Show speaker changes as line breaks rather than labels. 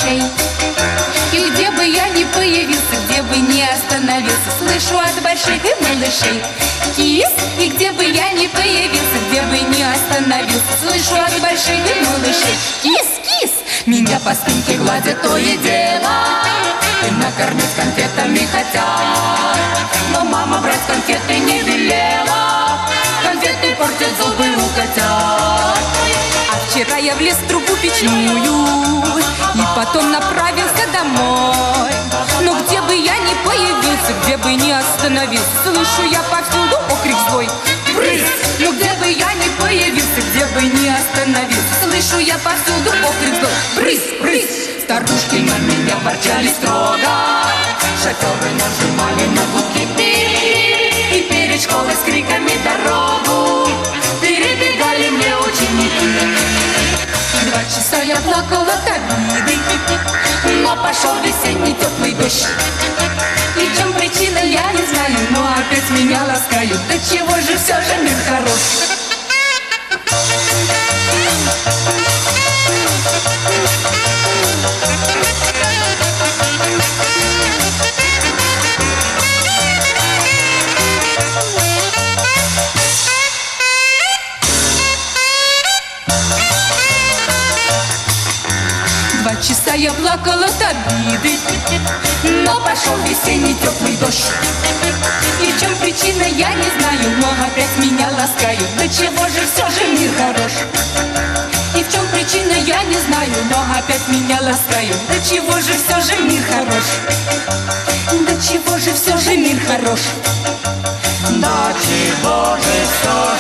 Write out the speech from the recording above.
малышей. И где бы я ни появился, где бы ни остановился, слышу от больших и малышей кис. И где бы я ни появился, где бы ни остановился, слышу от больших и малышей кис, кис. Меня по спинке гладят то и дело, и накормить конфетами хотят. Но мама брать конфеты не велела, конфеты портят зубы у котят. А вчера я влез в трубу печную и потом направился домой. Но где бы я ни появился, где бы ни остановился, слышу я повсюду окрик злой: брысь! Но где бы я ни появился, где бы ни остановился, слышу я повсюду окрик злой: брысь, брысь! Старушки на меня ворчали строго, шоферы нажимали на гудки пи, и перед школой с криками дорогу перебегали мне ученики. 2 часа я плакала от обиды, но пошел весенний теплый дождь. И в чем причина, я не знаю, но опять меня ласкают. Да чего же все же мир хорош? Два часа я плакала от обиды, но пошел весенний теплый дождь. И в чем причина, я не знаю, но опять меня ласкают. Да чего же все же мир хорош? И в чем причина, я не знаю, но опять меня ласкают. Да чего же все же мир хорош? Да чего же все же мир хорош?
Да чего же все